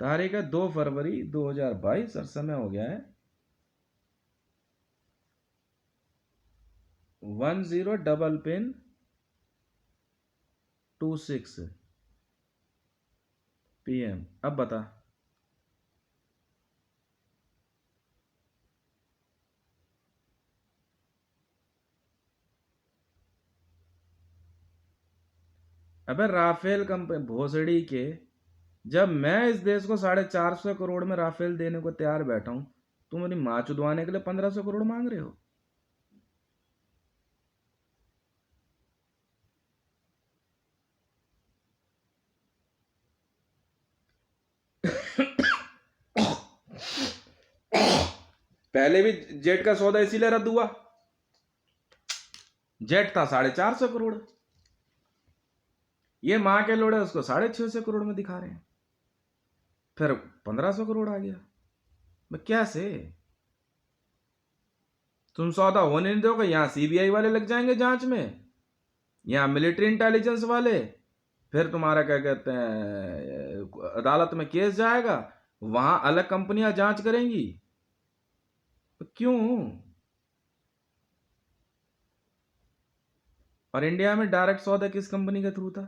तारीख है 2 फरवरी 2022 और समय हो गया है 10:26 PM। अब बता। अबे राफेल कंपनी भोसड़ी के, जब मैं इस देश को 450 करोड़ में राफेल देने को तैयार बैठा हूं, तुम मेरी मां चुदवाने के लिए 1500 करोड़ मांग रहे हो। पहले भी जेट का सौदा इसीलिए रद्द हुआ, जेट था 450 करोड़, ये मां के लोड़े उसको 650 करोड़ में दिखा रहे हैं, फिर 1500 करोड़ आ गया। मैं कैसे? तुम सौदा होने नहीं दोगे, यहां सीबीआई वाले लग जाएंगे जांच में, यहां मिलिट्री इंटेलिजेंस वाले, फिर तुम्हारा क्या कहते हैं अदालत में केस जाएगा, वहां अलग कंपनियां जांच करेंगी। तो क्यों? और इंडिया में डायरेक्ट सौदा किस कंपनी के थ्रू था?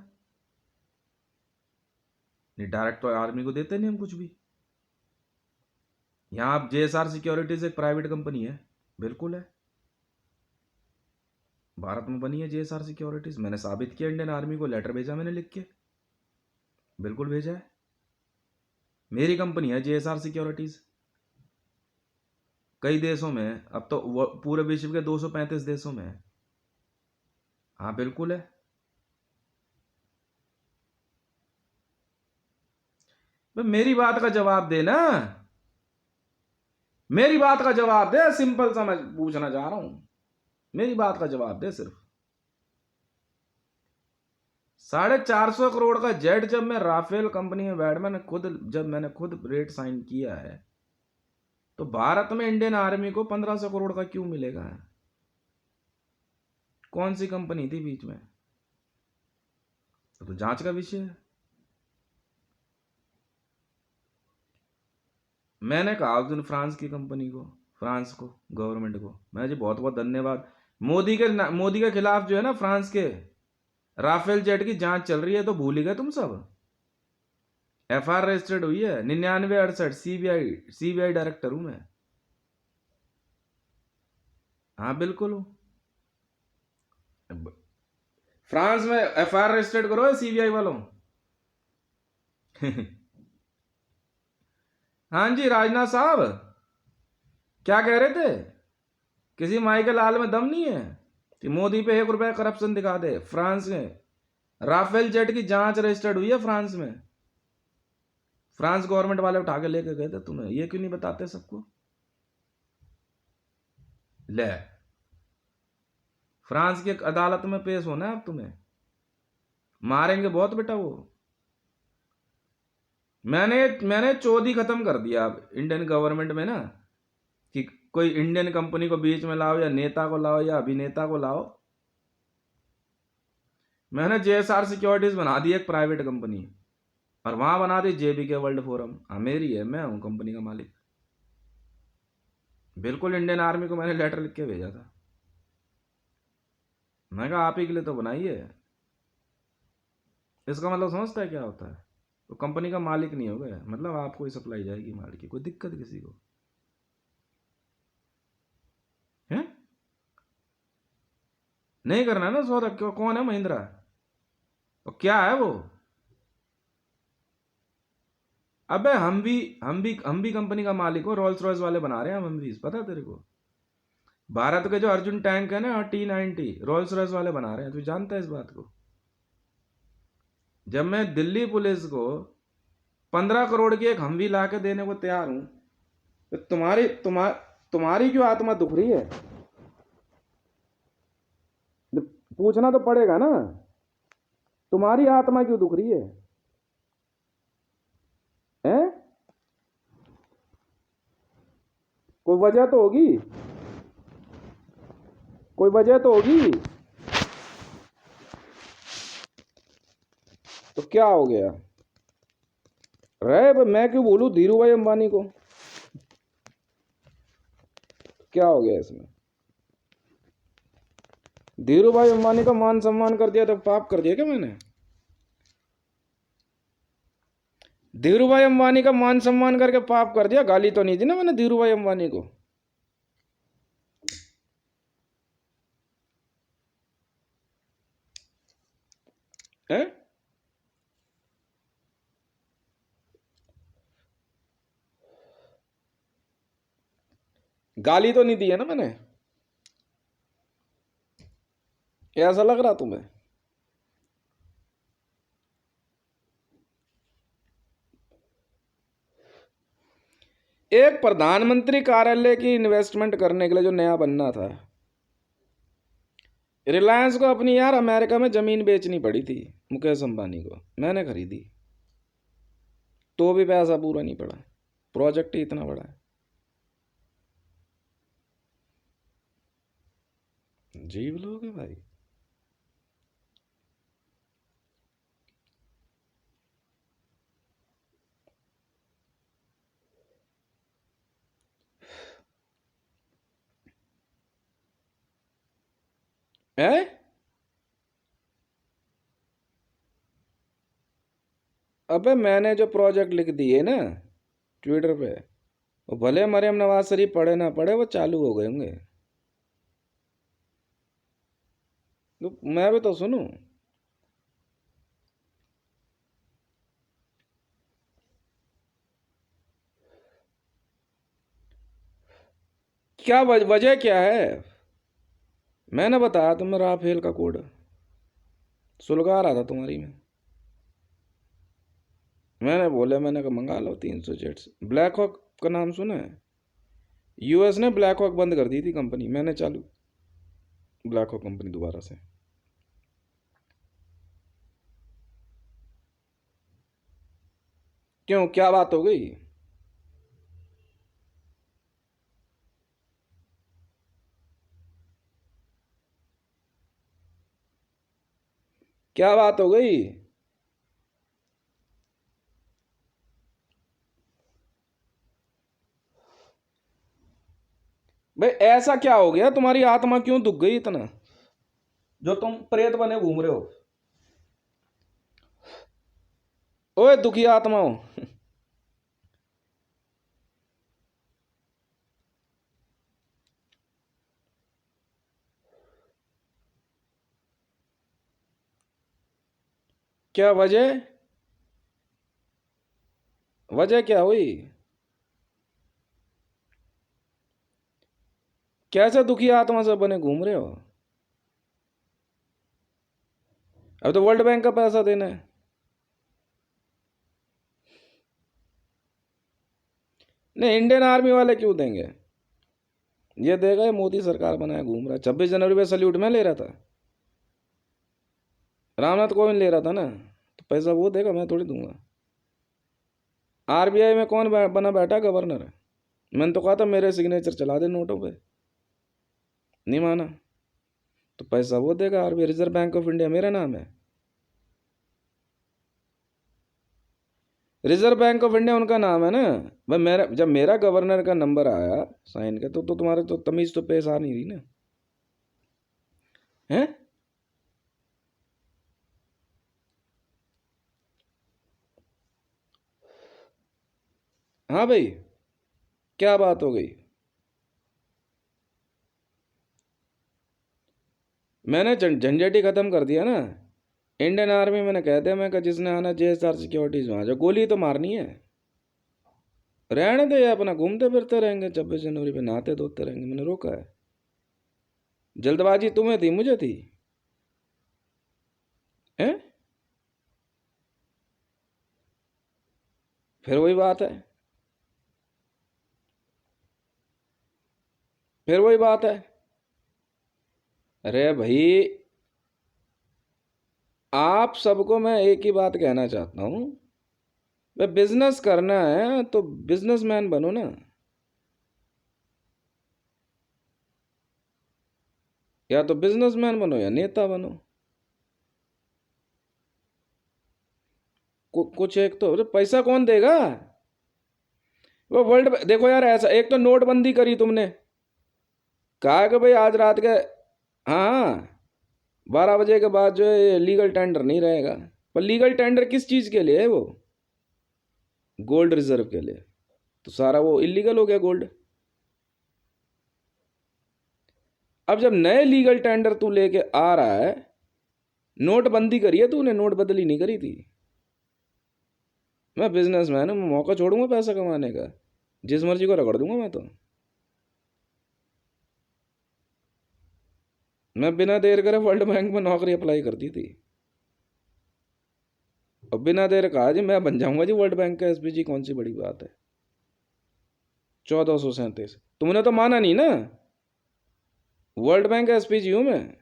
नहीं, डायरेक्ट तो आर्मी को देते नहीं हम कुछ भी। यहां आप जेएसआर सिक्योरिटीज एक प्राइवेट कंपनी है, बिल्कुल है, भारत में बनी है जेएसआर सिक्योरिटीज। मैंने साबित किया, इंडियन आर्मी को लेटर भेजा मैंने लिख के, बिल्कुल भेजा है, मेरी कंपनी है जेएसआर सिक्योरिटीज। कई देशों में, अब तो पूरे विश्व के 235 देशों में है। हाँ बिल्कुल है। मेरी बात का जवाब दे ना, मेरी बात का जवाब दे, सिंपल सा मैं पूछना चाह रहा हूं, मेरी बात का जवाब दे सिर्फ। 450 करोड़ का जेट जब मैं राफेल कंपनी में बैठ, मैंने खुद रेट साइन किया है, तो भारत में इंडियन आर्मी को 1500 करोड़ का क्यों मिलेगा? कौन सी कंपनी थी बीच में? तो जांच का विषय है। मैंने कहा उस दिन फ्रांस की कंपनी को, फ्रांस को, गवर्नमेंट को, मैं जी बहुत बहुत धन्यवाद, मोदी के खिलाफ जो है ना फ्रांस के राफेल जेट की जांच चल रही है, तो भूल ही गए तुम सब। एफआईआर रजिस्टर्ड हुई है 9968, सीबीआई डायरेक्टर हूं मैं। हाँ बिल्कुल हूं। फ्रांस में एफआईआर रजिस्टर्ड करो सीबीआई वालों। हाँ जी राजनाथ साहब, क्या कह रहे थे? किसी माई के लाल में दम नहीं है कि मोदी पे 1 रुपया करप्शन दिखा दे। फ्रांस में राफेल जेट की जांच रजिस्टर्ड हुई है फ्रांस में, फ्रांस गवर्नमेंट वाले उठा के लेके गए थे। तुम्हें ये क्यों नहीं बताते सबको? ले, फ्रांस की अदालत में पेश होना है अब तुम्हें, मारेंगे बहुत बेटा वो। मैंने चौधरी खत्म कर दिया अब इंडियन गवर्नमेंट में ना, कि कोई इंडियन कंपनी को बीच में लाओ, या नेता को लाओ, या अभिनेता को लाओ। मैंने जेएसआर सिक्योरिटीज बना दी एक प्राइवेट कंपनी, और वहां बना दी जेबीके वर्ल्ड फोरम। हाँ मेरी है, मैं हूं कंपनी का मालिक। बिल्कुल, इंडियन आर्मी को मैंने लेटर लिख के भेजा था, मैं कहा आप ही के लिए तो बनाई है। इसका मतलब समझता है क्या होता है? तो कंपनी का मालिक नहीं हो गया, मतलब आपको ही सप्लाई जाएगी माल की, कोई दिक्कत किसी को है? नहीं करना ना सौदा। क्यों? कौन है महिंद्रा? और क्या है वो? अबे हम भी कंपनी का मालिक हो, रोल्स रॉयस वाले बना रहे हैं हम भी, पता है तेरे को? भारत के जो अर्जुन टैंक है ना T90, रोल्स रॉयस वाले बना रहे हैं, तू जानता है इस बात को? जब मैं दिल्ली पुलिस को 15 करोड़ की एक हमवी ला के देने को तैयार हूं, तो तुम्हारी क्यों आत्मा दुख रही है? पूछना तो पड़ेगा ना, तुम्हारी आत्मा क्यों दुख रही है? हैं? कोई वजह तो होगी, कोई वजह तो होगी। तो क्या हो गया? रहे मैं क्यों बोलूं धीरू भाई अंबानी को, क्या हो गया इसमें? धीरू भाई अंबानी का मान सम्मान कर दिया तो पाप कर दिया क्या मैंने? धीरू भाई अंबानी का मान सम्मान करके पाप कर दिया? गाली तो नहीं दी ना मैंने धीरू भाई अंबानी को? है? गाली तो नहीं दी है ना मैंने? ऐसा लग रहा तुम्हें? एक प्रधानमंत्री कार्यालय की इन्वेस्टमेंट करने के लिए जो नया बनना था, रिलायंस को अपनी यार अमेरिका में जमीन बेचनी पड़ी थी मुकेश अंबानी को, मैंने खरीदी, तो भी पैसा पूरा नहीं पड़ा। प्रोजेक्ट ही इतना बड़ा है। जीव लोग है भाई। है? अबे मैंने जो प्रोजेक्ट लिख दिए ना ट्विटर पे, वो भले मरियम नवाज शरीफ पढ़े ना पढ़े, वो चालू हो गए होंगे, तो मैं भी तो सुनूं। क्या वजह क्या है? मैंने बताया तुम्हें, राफेल का कोड सुलगा रहा था तुम्हारी में। मैंने बोला, मैंने कहा मंगा लो 300 जेट्स। ब्लैक हॉक का नाम सुना है? यूएस ने ब्लैक हॉक बंद कर दी थी कंपनी, मैंने चालू ब्लैक हॉक कंपनी दोबारा से। क्यों, क्या बात हो गई? क्या बात हो गई? भाई ऐसा क्या हो गया, तुम्हारी आत्मा क्यों दुख गई इतना, जो तुम प्रेत बने घूम रहे हो? ओए दुखी आत्माओं। क्या वजह, वजह क्या हुई? कैसे दुखी आत्मा से बने घूम रहे हो? अब तो वर्ल्ड बैंक का पैसा देना है। नहीं, इंडियन आर्मी वाले क्यों देंगे? ये देगा, ये मोदी सरकार बनाया घूम रहा है। 26 जनवरी पे सल्यूट में ले रहा था, रामनाथ कोविंद ले रहा था ना, तो पैसा वो देगा, मैं थोड़ी दूंगा। आरबीआई में कौन बना बैठा गवर्नर? मैंने तो कहा था मेरे सिग्नेचर चला दे नोटों पे, नहीं माना। तो पैसा वो देगा, RBI reserve bank of India मेरा नाम है। रिजर्व बैंक ऑफ इंडिया उनका नाम है ना भाई। मेरा जब मेरा गवर्नर का नंबर आया साइन का, तो तुम्हारे तो तमीज तो पेश आ नहीं रही ना, है? हाँ भाई, क्या बात हो गई? मैंने झंझट ही खत्म कर दिया ना। इंडियन आर्मी मैंने कह दिया, मैं कहा जिसने आना जेएसआर सिक्योरिटीज वहां जो गोली तो मारनी है। रहने दे, अपना घूमते फिरते रहेंगे, 26 जनवरी पे नहाते धोते रहेंगे, मैंने रोका है। जल्दबाजी तुम्हें थी, मुझे थी? है? फिर वही बात है, फिर वही बात है। अरे भाई, आप सबको मैं एक ही बात कहना चाहता हूं, भाई बिजनेस करना है तो बिजनेसमैन बनो ना, या तो बिजनेसमैन बनो या नेता बनो। कुछ एक तो पैसा कौन देगा? वो वर्ल्ड देखो यार, ऐसा एक तो नोटबंदी करी तुमने, कहा कि भाई आज रात के, हाँ, 12 बजे के बाद जो है लीगल टेंडर नहीं रहेगा। पर लीगल टेंडर किस चीज के लिए है? वो गोल्ड रिजर्व के लिए। तो सारा वो इलीगल हो गया गोल्ड। अब जब नए लीगल टेंडर तू लेके आ रहा है, नोटबंदी करी है तूने, नोट बदली नहीं करी थी। मैं बिजनेसमैन हूं, मैं मौका छोड़ूंगा पैसा कमाने का? जिस मर्जी को रगड़ दूंगा मैं तो। मैं बिना देर करे वर्ल्ड बैंक में नौकरी अप्लाई कर दी थी, और बिना देर कहा जी मैं बन जाऊंगा जी वर्ल्ड बैंक का एसपीजी। कौन सी बड़ी बात है? 1437। तुमने तो माना नहीं ना, वर्ल्ड बैंक का एसपीजी हूं मैं।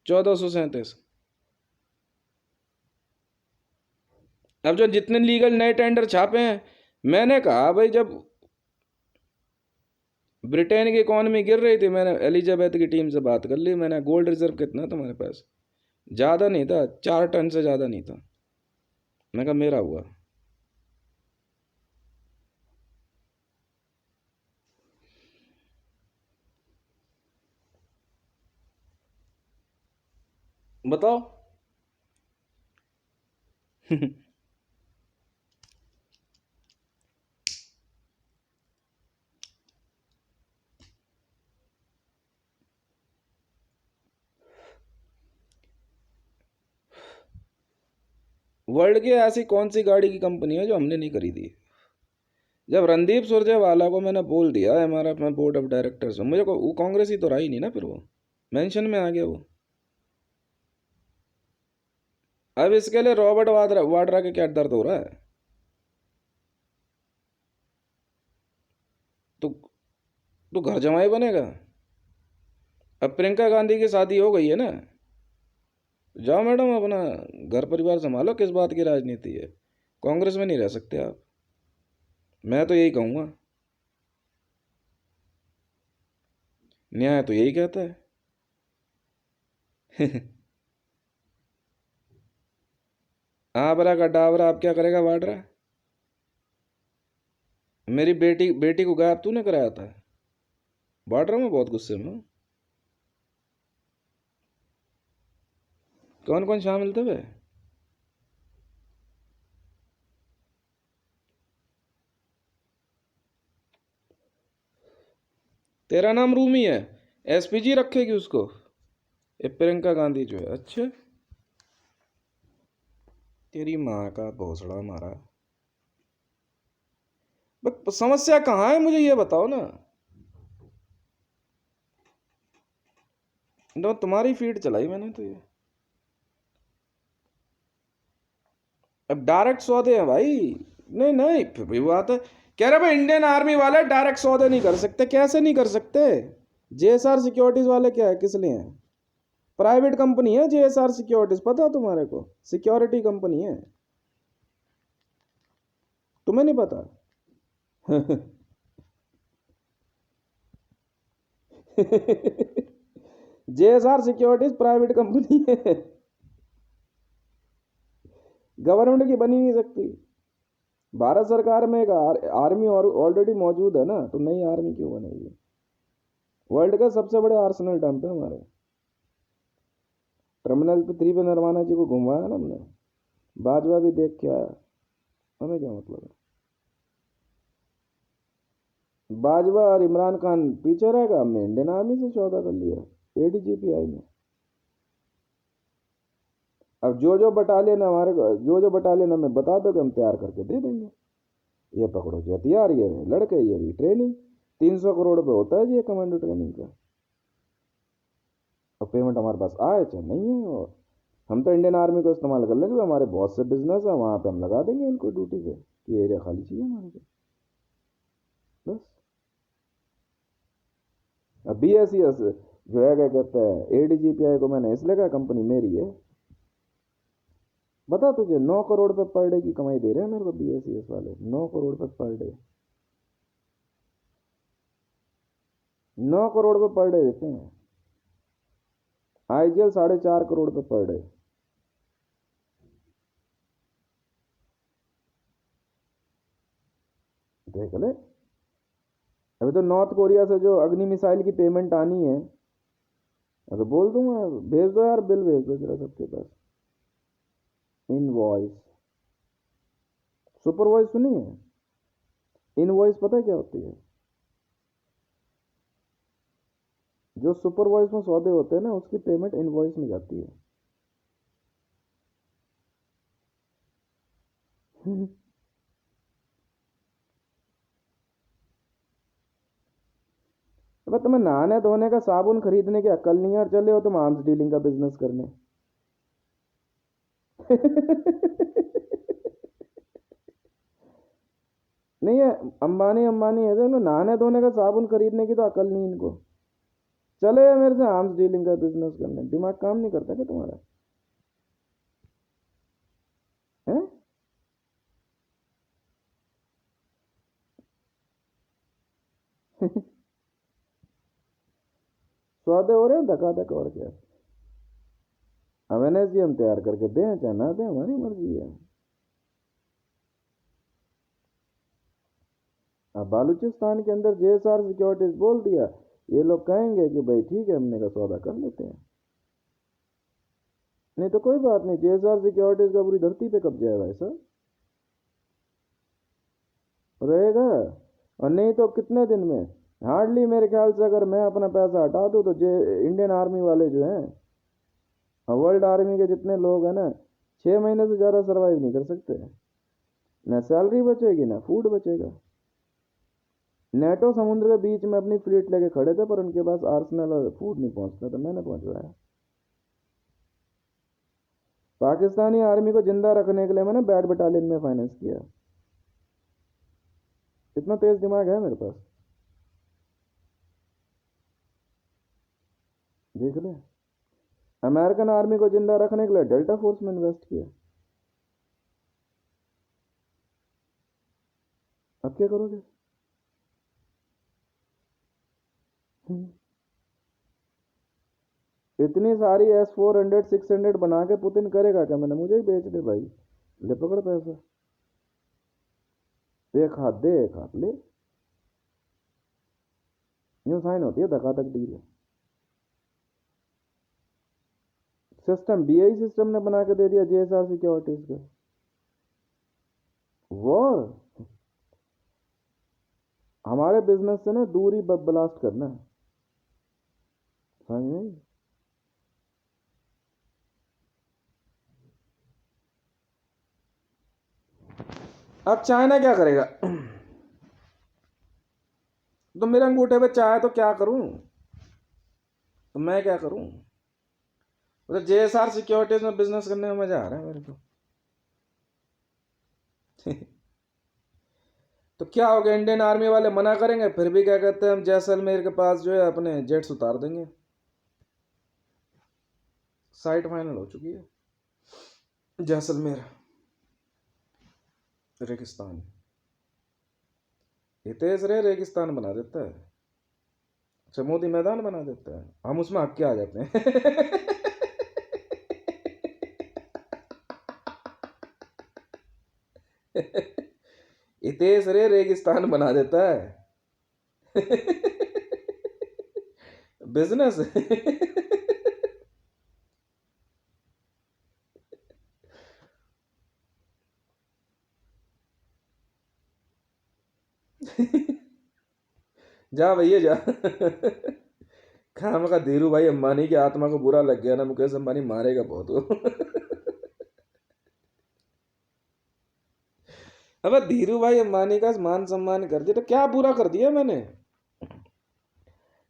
1437। अब जो जितने लीगल नए टेंडर छापे हैं, मैंने कहा भाई, जब ब्रिटेन की इकॉनमी गिर रही थी, मैंने एलिजाबेथ की टीम से बात कर ली। मैंने गोल्ड रिजर्व कितना तुम्हारे पास? ज़्यादा नहीं था, 4 टन से ज़्यादा नहीं था। मैं कहा मेरा हुआ। बताओ। वर्ल्ड की ऐसी कौन सी गाड़ी की कंपनी है जो हमने नहीं खरीदी? जब रणदीप सुरजेवाला को मैंने बोल दिया हमारा, अपना बोर्ड ऑफ डायरेक्टर्स, मुझे को वो कांग्रेस ही तो रहा ही नहीं ना, फिर वो मेंशन में आ गया वो। अब इसके लिए रॉबर्ट वाड्रा वाड्रा के क्या दर्द हो रहा है? तो तो घर जमाई बनेगा? अब प्रियंका गांधी की शादी हो गई है ना, जाओ मैडम अपना घर परिवार संभालो। किस बात की राजनीति है? कांग्रेस में नहीं रह सकते आप। मैं तो यही कहूँगा, न्याय तो यही कहता है। आबरा का डाबरा, आप क्या करेगा वाड्रा? मेरी बेटी बेटी को गायब तूने कराया था। वाड्रा में बहुत गुस्से में हूँ। कौन कौन शामिल थे वे? तेरा नाम रूमी है, एसपीजी रखेगी उसको? ये प्रियंका गांधी जो है, अच्छा। तेरी माँ का भोसड़ा मारा। बट समस्या कहाँ है, मुझे ये बताओ ना। तो तुम्हारी फीड चलाई मैंने तो ये। अब डायरेक्ट सौदे हैं भाई। नहीं नहीं, फिर भी बात है। कह रहे भाई इंडियन आर्मी वाले डायरेक्ट सौदे नहीं कर सकते। कैसे नहीं कर सकते? जेएसआर सिक्योरिटीज वाले क्या है, किस लिए हैं? प्राइवेट कंपनी है जेएसआर सिक्योरिटीज, पता है तुम्हारे को? सिक्योरिटी कंपनी है, तुम्हें नहीं पता? जेएसआर सिक्योरिटीज प्राइवेट कंपनी है, गवर्नमेंट की बनी नहीं सकती। भारत सरकार में एक आर्मी और ऑलरेडी मौजूद है ना, तो नई आर्मी क्यों बनेगी? वर्ल्ड का सबसे बड़े आर्सेनल डंप है हमारे। टर्मिनल पे 3 पे नरवाना जी को घुमवाया ना हमने, बाजवा भी देख के आया। हमें क्या मतलब है? बाजवा और इमरान खान पीछे रहेगा, हमने इंडियन आर्मी से सौदा कर लिया एडीजीपीआई में। अब जो बटालियन हमारे जो बटालियन हमें बता दो कि हम तैयार करके दे देंगे। ये पकड़ो जी हथियार, ये लड़के, ये भी ट्रेनिंग। 300 करोड़ पे होता है जी ये कमांडो ट्रेनिंग का। और पेमेंट हमारे पास आए चाहे नहीं है, और हम तो इंडियन आर्मी को इस्तेमाल कर लेंगे। हमारे बहुत से बिजनेस है, वहाँ पे हम लगा देंगे इनको ड्यूटी पे कि ये एरिया खाली चाहिए हमारे को, बस। अब बीएसईएस जो है, क्या कहते हैं, एडीजीपीआई को मैंने इसलिए कहा कंपनी मेरी है। बता तुझे, 9 करोड़ पे पर डे की कमाई दे रहे हैं मेरे को बीएसईएस वाले। 9 करोड़ पे पर डे, 9 करोड़ पे पर डे देते हैं। आईजीएल 4.5 करोड़ पे पर डे। देख ले, अभी तो नॉर्थ कोरिया से जो अग्नि मिसाइल की पेमेंट आनी है, मैं तो बोल दूंगा भेज दो यार, बिल भेज दो जरा सबके पास, इनवॉइस। सुपरवाइज सुनी है? इनवॉइस पता है क्या होती है? जो सुपरवाइज में सौदे होते हैं ना, उसकी पेमेंट इनवॉइस में जाती है। अब तुम्हें नहाने धोने का साबुन खरीदने की अक्ल नहीं है और चले हो तुम आर्म्स डीलिंग का बिजनेस करने। नहीं है, अंबानी अंबानी है तो इनको नहाने धोने का साबुन खरीदने की तो अकल नहीं इनको। चले या मेरे से आर्म्स डीलिंग का बिजनेस करने, दिमाग काम नहीं करता क्या तुम्हारा? है? सौदे हो रहे हैं धकाधक, और क्या। अवेयरनेस जी हम तैयार करके दें चाहे ना दें, हमारी मर्जी है। अब बालूचिस्तान के अंदर जेएसआर सिक्योरिटीज बोल दिया, ये लोग कहेंगे कि भाई ठीक है, हमने का सौदा कर लेते हैं। नहीं तो कोई बात नहीं, जेएसआर सिक्योरिटीज का पूरी धरती पे कब्जा है भाई साहब, रहेगा। और नहीं तो कितने दिन में, हार्डली मेरे ख्याल से अगर मैं अपना पैसा हटा दूँ तो जे इंडियन आर्मी वाले जो हैं, वर्ल्ड आर्मी के जितने लोग हैं ना, 6 महीने से ज़्यादा सर्वाइव नहीं कर सकते। ना सैलरी बचेगी ना फूड बचेगा। नेटो समुद्र के बीच में अपनी फ्लीट लेके खड़े थे, पर उनके पास आर्सनल और फूड नहीं पहुंचता, तो मैंने पहुंचवाया। पाकिस्तानी आर्मी को जिंदा रखने के लिए मैंने बैट बटालियन में फाइनेंस किया। इतना तेज दिमाग है मेरे पास, देख ले। अमेरिकन आर्मी को जिंदा रखने के लिए डेल्टा फोर्स में इन्वेस्ट किया। अब क्या करोगे? इतनी सारी S-400 600 बना के पुतिन करेगा क्या? मैंने मुझे ही बेच दे भाई, ले पकड़ पैसा, एक हाथ दे एक हाथ ले, यूं साइन होती है धकाधक डील। सिस्टम बीआई सिस्टम ने बना के दे दिया जेएसआर सिक्योरिटीज का। वॉर हमारे बिजनेस से ना दूरी ब्लास्ट करना है, समझ नहीं? अब चाइना क्या करेगा? तो मेरे अंगूठे पे चाहे तो क्या करूं, तो मैं क्या करूं? तो जेएसआर सिक्योरिटीज में बिजनेस करने में मजा आ रहा है मेरे को। तो क्या हो गया, इंडियन आर्मी वाले मना करेंगे, फिर भी क्या कहते हैं, हम जैसलमेर के पास जो है अपने जेट्स उतार देंगे। साइट फाइनल हो चुकी है, जैसलमेर रेगिस्तान। हितेश रे रेगिस्तान बना देता है, अच्छा मोदी मैदान बना देता है, हम उसमें हक के आ जाते हैं। हितेश रे रेगिस्तान बना देता है। बिजनेस। जा भैया जा। खाम का धीरू भाई अंबानी की आत्मा को बुरा लग गया ना, मुकेश अंबानी मारेगा बहुत वो। अब धीरू भाई अंबानी का मान सम्मान कर दिया तो क्या बुरा कर दिया मैंने?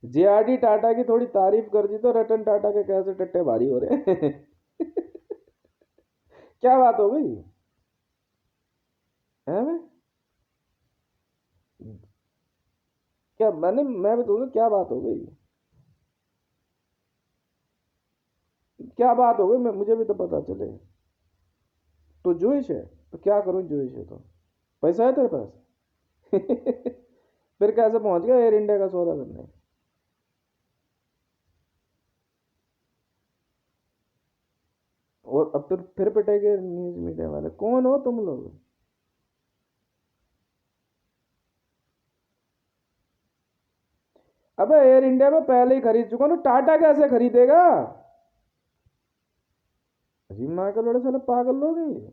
जेआरडी टाटा की थोड़ी तारीफ कर दी तो रतन टाटा के कैसे टट्टे भारी हो रहे हैं। क्या बात हो गई है? क्या मैंने, मैं भी तो क्या बात हो गई? क्या बात हो गई, मैं मुझे भी तो पता चले। तो जूश है तो क्या करूं, जूश है तो पैसा है तेरे पास? फिर कैसे पहुंच गया एयर इंडिया का सौदा करने? और अब तो फिर पिटेगे न्यूज मीडिया वाले, कौन हो तुम लोग? अबे एयर इंडिया में पहले ही खरीद चुका हूं, तो टाटा कैसे खरीदेगा? अजीब माँ के लोड़े साले पागल लोग हैं ये।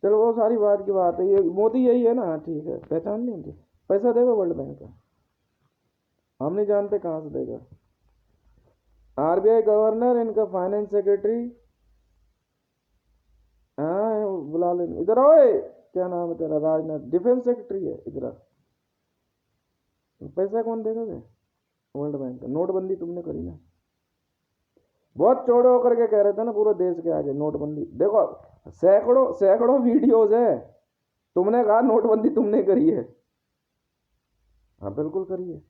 चलो वो सारी बात की बात है, ये मोदी यही है ना, ठीक है, पहचान नहीं उनकी। पैसा देगा वर्ल्ड बैंक का, हम नहीं जानते कहाँ से देगा। आरबीआई गवर्नर, इनका फाइनेंस सेक्रेटरी, हाँ बुला लेंगे इधर। ओए क्या नाम है तेरा? राजनाथ, डिफेंस सेक्रेटरी है इधर आ। पैसा कौन देगा बे? वर्ल्ड बैंक का। नोटबंदी तुमने करी ना, बहुत चौड़े होकर के कह रहे थे ना पूरे देश के आगे नोटबंदी। देखो सैकड़ों सैकड़ों वीडियोज है, तुमने कहा नोटबंदी तुमने करी है। हाँ बिल्कुल करी है।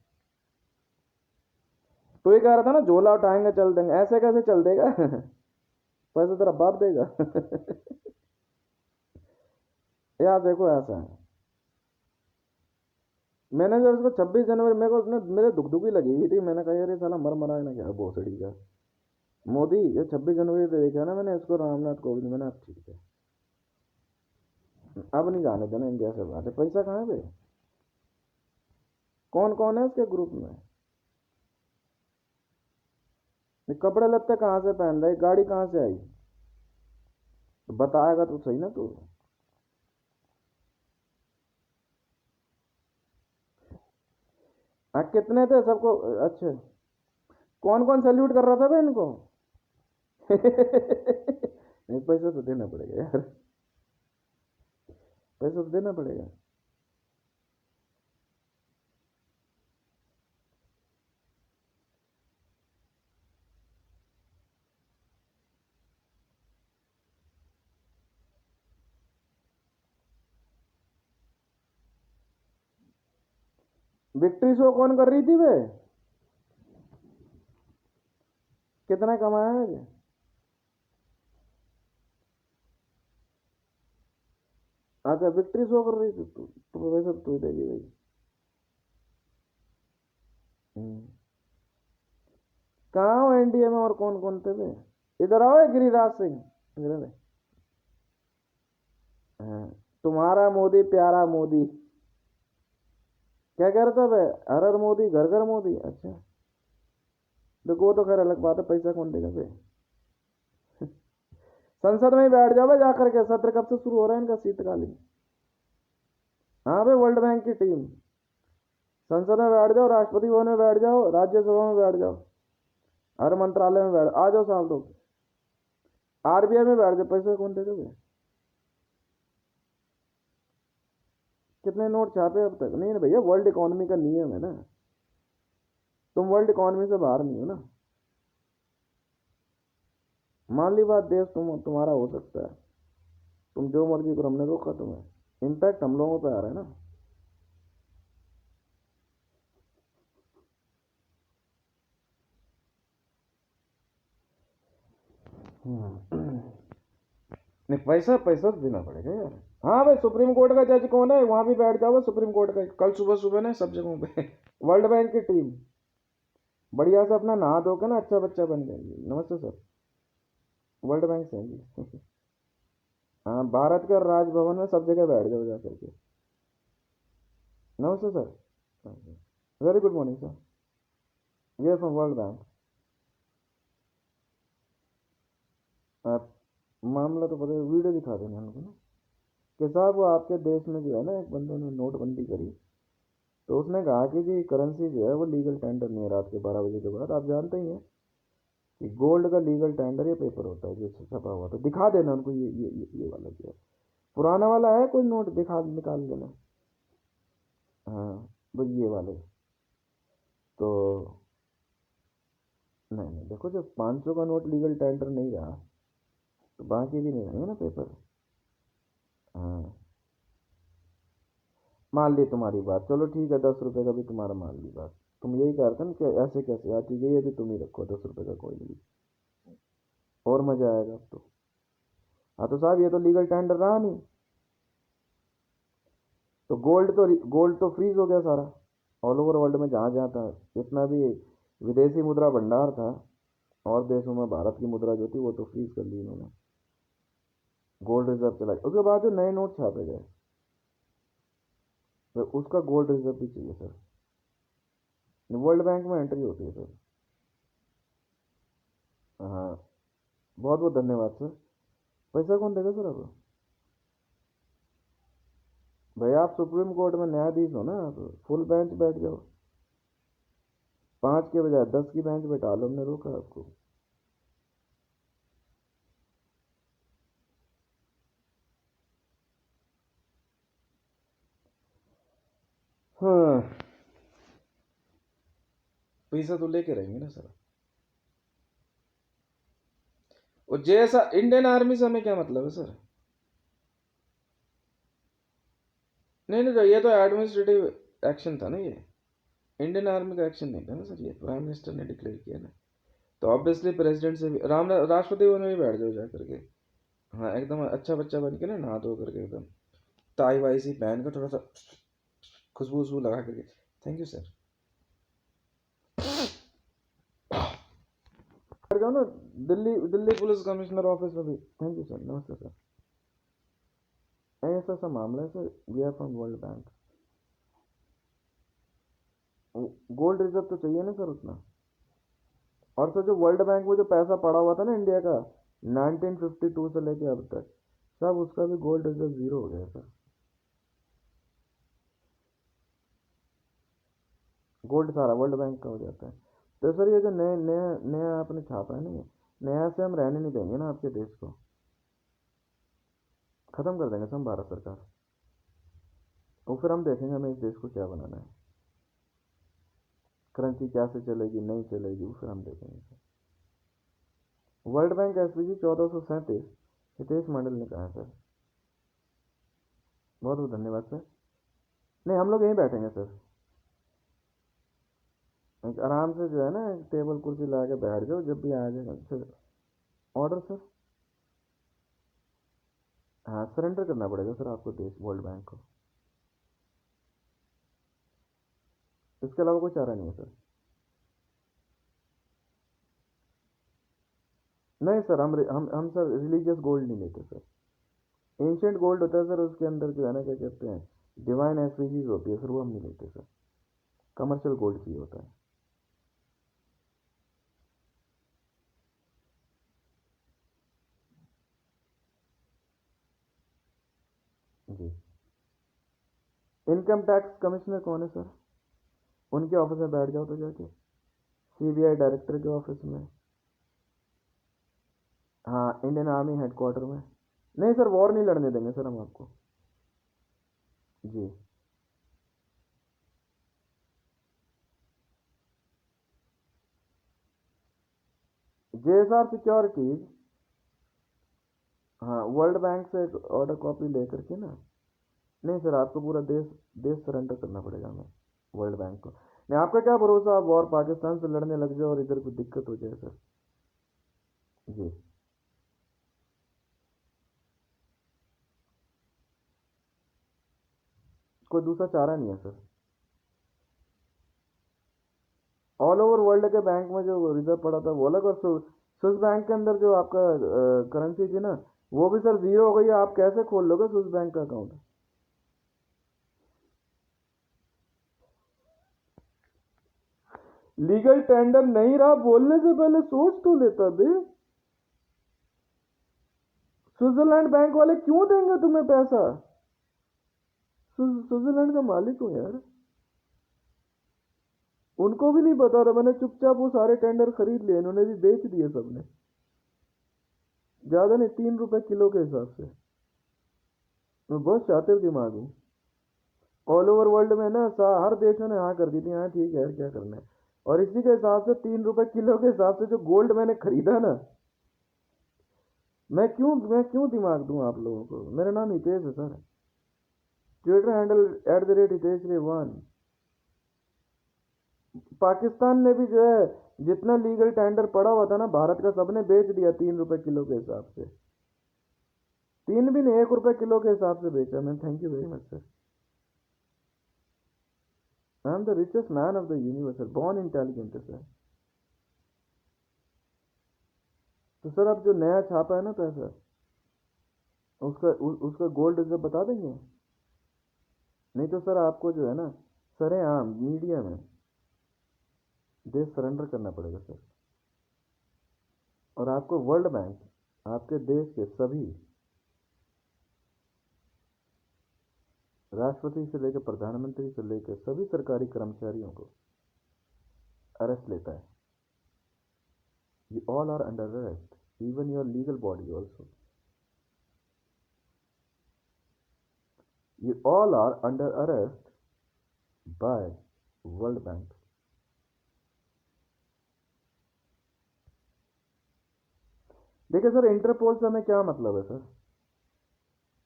तो ये कह रहा था ना झोला उठाएंगे चल देंगे, ऐसे कैसे चल देगा? पैसे तेरा बाप देगा। यार देखो ऐसा है, मैंने जब इसको 26 जनवरी, मेरे को ना मेरे दुख दुखी लगी हुई थी, मैंने कहा यार ये साला मर मरा है ना क्या भोसड़ी का। मोदी ये 26 जनवरी पे देखा ना मैंने इसको, रामनाथ कोविंद, मैंने अब ठीक है, अब नहीं जाने देना इंडिया से बाहर। पैसा कहाँ है बे? कौन कौन है उसके ग्रुप में? ये कपड़े लत्ते कहाँ से पहन रहा है, गाड़ी कहाँ से आई? तो बताएगा तो सही ना तू। हाँ कितने थे सबको? अच्छा, कौन कौन सैल्यूट कर रहा था बे इनको? नहीं पैसा तो देना पड़ेगा यार, पैसा तो देना पड़ेगा। विक्ट्री शो कौन कर रही थी बे? कितना कमाया है ये? अच्छा विक्ट्री शो कर रही थी तू, तो पैसा तो तू ही देगी भाई। हम्म। कहाँ हो एनडीए में, और कौन कौन थे बे? इधर आओ ये गिरिराज सिंह, इधर आ। हाँ, तुम्हारा मोदी प्यारा मोदी। क्या कह रहा था बे? हर हर मोदी घर घर मोदी। अच्छा देखो वो तो खैर अलग बात है, पैसा कौन देगा बे? संसद में ही बैठ जाओ बे जाकर के, सत्र कब से शुरू हो रहा है इनका, शीतकालीन। हाँ भाई वर्ल्ड बैंक की टीम, संसद में बैठ जाओ, राष्ट्रपति भवन में बैठ जाओ, राज्यसभा में बैठ जाओ, हर मंत्रालय में बैठ आ जाओ साहब लोग। आरबीआई में बैठ जाओ, पैसे कौन देगा भैया? कितने नोट छापे अब तक? नहीं ना भैया, वर्ल्ड इकोनॉमी का नियम है ना, तुम वर्ल्ड इकोनॉमी से बाहर नहीं हो ना। मान ली बात, देश तुम्हारा हो सकता है, तुम जो मर्जी करो, हमने रोका तुम्हें, इम्पैक्ट हम लोगों पे आ रहा है ना। नहीं पैसा पैसा तो देना पड़ेगा यार। हाँ भाई सुप्रीम कोर्ट का जज कौन है, वहां भी बैठ जाओ सुप्रीम कोर्ट का, कल सुबह सुबह ना सब जगहों पे। वर्ल्ड बैंक की टीम बढ़िया से अपना नहा धो के ना अच्छा बच्चा बन जाएगी। नमस्ते सर, वर्ल्ड बैंक से हैं जी। हाँ भारत के राजभवन में सब जगह बैठ जाओ जा करके। नमस्ते sir, very good morning sir, we are from World Bank. आप मामला तो पता है, वीडियो दिखा देना उनको ना कि साहब वो आपके देश में जो है ना, एक बंदे ने नोटबंदी करी, तो उसने कहा कि जी करेंसी जो है वो लीगल टेंडर नहीं है रात के 12 बजे के बाद। आप जानते ही हैं कि गोल्ड का लीगल टेंडर ये पेपर होता है जो छपा हुआ, तो दिखा देना उनको ये वाला जो है, पुराना वाला है कोई नोट, दिखा निकाल देना। हाँ बस ये वाले। तो नहीं नहीं देखो, जब 500 का नोट लीगल टेंडर नहीं रहा तो बाकी भी नहीं रहेंगे ना पेपर। हाँ मान ली तुम्हारी बात, चलो ठीक है, 10 रुपये का भी तुम्हारा मान ली बात। तुम यही कह रहे थे ना कि ऐसे कैसे यार, ठीक है ये भी तुम ही रखो 10 रुपये का कोई नहीं, और मजा आएगा अब तो। हाँ तो साहब ये तो लीगल टेंडर रहा नहीं, तो गोल्ड तो फ्रीज हो गया सारा, ऑल ओवर वर्ल्ड में जहाँ जहाँ था, जितना भी विदेशी मुद्रा भंडार था और देशों में, भारत की मुद्रा जो थी वो तो फ्रीज कर ली इन्होंने। गोल्ड रिजर्व चला गया, उसके बाद जो नए नोट छापे गए तो उसका गोल्ड रिजर्व भी चाहिए सर। वर्ल्ड बैंक में एंट्री होती है सर। हाँ, बहुत बहुत धन्यवाद सर। पैसा कौन देगा सर अब? भैया आप सुप्रीम कोर्ट में न्यायाधीश हो ना, आप फुल बेंच बैठ जाओ। 5 के बजाय 10 की बेंच बैठा लो, हमने रोका आपको। हाँ, पैसा तो लेके रहेंगे ना सर। और जैसा इंडियन आर्मी से हमें क्या मतलब है सर? नहीं नहीं, तो ये तो एडमिनिस्ट्रेटिव एक्शन था ना, ये इंडियन आर्मी का एक्शन नहीं था ना सर, ये प्राइम मिनिस्टर ने डिक्लेयर किया ना। तो ऑब्वियसली प्रेसिडेंट से भी राष्ट्रपति भवन में भी बैठ जाओ जा करके। हाँ, एकदम अच्छा बच्चा बन के ना, नहा धो करके एकदम टाई वाई सी पहन कर, थोड़ा सा खुशबू वशबू लगा करके। Thank you sir. बैठ जाओ ना, Delhi Delhi police commissioner office में भी। थैंक यू सर, नमस्ते सर। ऐसा सा मामला है sir, we are from World Bank. Gold reserve तो चाहिए ना सर उतना। और सर जो वर्ल्ड बैंक में जो पैसा पड़ा हुआ था ना इंडिया का 1952 से लेके अब तक, सब उसका भी गोल्ड रिजर्व जीरो हो गया सर। गोल्ड सारा वर्ल्ड बैंक का हो जाता है। तो सर ये जो नए नया नया आपने छापा है ना, ये नया से हम रहने नहीं देंगे ना आपके देश को, ख़त्म कर देंगे सब भारत सरकार। और फिर हम देखेंगे हमें इस देश को क्या बनाना है, करेंसी क्या से चलेगी नहीं चलेगी, वो फिर हम देखेंगे sir. World Bank SPG 1437 Hitesh Mandal ने कहा है सर। बहुत बहुत धन्यवाद सर। नहीं, हम लोग यहीं बैठेंगे सर, एक आराम से जो है ना, एक टेबल कुर्सी ला के बैठ जाओ, जब भी आ जाएगा सर। Order sir. हाँ, सरेंडर करना पड़ेगा सर आपको देश वर्ल्ड बैंक को, इसके अलावा कोई चारा नहीं है सर। नहीं सर, हम सर रिलीजियस गोल्ड नहीं लेते सर। एंशियंट गोल्ड होता है सर, उसके अंदर जो है ना, क्या कहते हैं, डिवाइन एस्पीसीज होती है सर, वो हम नहीं लेते सर। कमर्शियल गोल्ड चाहिए होता है जी। इनकम टैक्स कमिश्नर कौन है सर? उनके ऑफिस में बैठ जाओ तो जाके, सीबीआई डायरेक्टर के ऑफिस में। हाँ, इंडियन आर्मी हेडक्वार्टर में। नहीं सर, वॉर नहीं लड़ने देंगे सर हम आपको। जी। JSR securities. हाँ, वर्ल्ड बैंक से एक ऑर्डर कॉपी लेकर के ना। नहीं सर, आपको पूरा देश देश सरेंडर करना पड़ेगा हमें वर्ल्ड बैंक को। नहीं, आपका क्या भरोसा, आप वॉर पाकिस्तान से लड़ने लग जाओ और इधर कोई दिक्कत हो जाए सर। जी। कोई दूसरा चारा नहीं है सर। ऑल ओवर वर्ल्ड के बैंक में जो रिजर्व पड़ा था वो अलग, और स्विस बैंक के अंदर जो आपका करेंसी थी ना, वो भी सर जीरो हो गई है। आप कैसे खोल लोगे स्विस बैंक का अकाउंट? लीगल टेंडर नहीं रहा, बोलने से पहले सोच तो लेता बे। स्विट्जरलैंड बैंक वाले क्यों देंगे तुम्हें पैसा? स्विट्जरलैंड का मालिक हूँ यार, उनको भी नहीं पता था। मैंने चुपचाप वो सारे टेंडर खरीद लिए, इन्होंने भी बेच दिए सबने। ज्यादा नहीं, 3 रुपए किलो के हिसाब से। मैं बहुत शातिर दिमाग हूँ। ऑल ओवर वर्ल्ड में ना हर देशों ने हाँ कर दी थी, हाँ ठीक है यार क्या करना है। और इसी के हिसाब से 3 रुपए किलो के हिसाब से जो गोल्ड मैंने खरीदा ना, मैं क्यों दिमाग दूं आप लोगों को। मेरा नाम हितेश है सर, ट्विटर हैंडल @हितेश1। पाकिस्तान ने भी जो है जितना लीगल टेंडर पड़ा हुआ था ना भारत का, सबने बेच दिया 3 रुपए किलो के हिसाब से। तीन भी नहीं, 1 रुपए किलो के हिसाब से बेचा मैं। Thank you very much sir. I am the richest man of the universe sir, born intelligent sir. तो सर अब जो नया छापा है ना पैसा, उसका गोल्ड रिजर्व बता देंगे? नहीं तो सर आपको जो है ना, सरेआम मीडिया में देश सरेंडर करना पड़ेगा सर। और आपको वर्ल्ड बैंक आपके देश के सभी राष्ट्रपति से लेकर प्रधानमंत्री से लेकर सभी सरकारी कर्मचारियों को अरेस्ट लेता है। You all are under arrest, even your legal body also. You all are under arrest by World Bank. देखिए सर, इंटरपोल से हमें क्या मतलब है सर?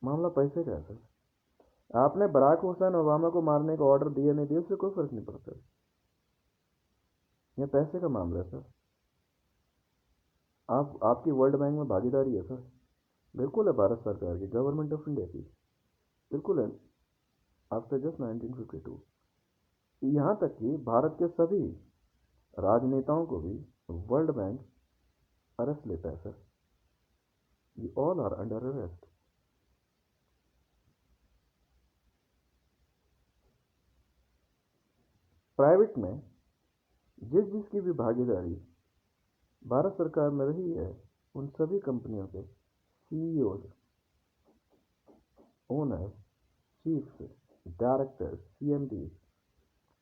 मामला पैसे का है सर। आपने बराक हुसैन ओबामा को मारने का ऑर्डर दिया नहीं दिया, उससे कोई फर्क नहीं पड़ता। यह पैसे का मामला है सर। आपकी वर्ल्ड बैंक में भागीदारी है सर। बिल्कुल है, भारत सरकार की, गवर्नमेंट ऑफ इंडिया की, बिल्कुल है। आफ्टर जस्ट 1952 यहाँ तक कि भारत के सभी राजनेताओं को भी वर्ल्ड बैंक अरेस्ट लेता है sir. You all are under arrest. Private में जिसकी भी भागीदारी भारत सरकार में रही है, उन सभी कंपनियों के CEO, owner, chief, director, CMD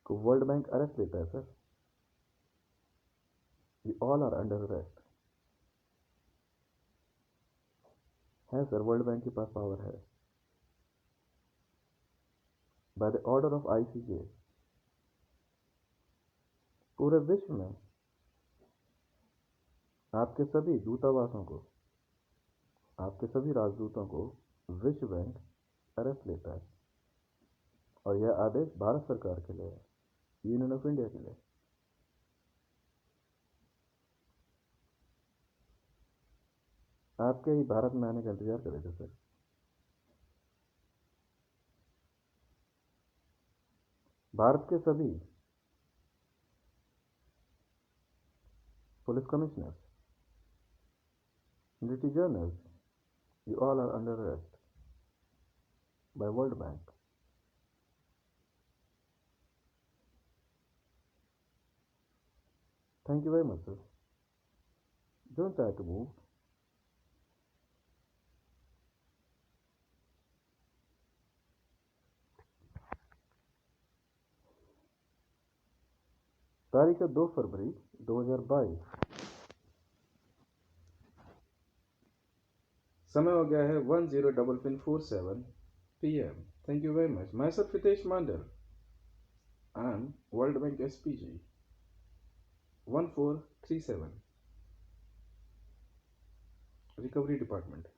को वर्ल्ड बैंक अरेस्ट लेता है sir. You all are under arrest. है सर, वर्ल्ड बैंक के पास पावर है। By the order of ICJ पूरे विश्व में आपके सभी दूतावासों को, आपके सभी राजदूतों को विश्व बैंक अरेस्ट लेता है। और यह आदेश भारत सरकार के लिए है, यूनियन ऑफ इंडिया के लिए। आपके ही भारत में आने का इंतजार करे थे सर। भारत के सभी police commissioners, military generals, you all are under arrest by World Bank. Thank you very much, sir. Don't try to move. तारीख है 2 फरवरी 2022। समय हो गया है 10:47 PM। Thank you very much. Myself Hitesh Mandal. I am World Bank SPG 1437 Recovery Department.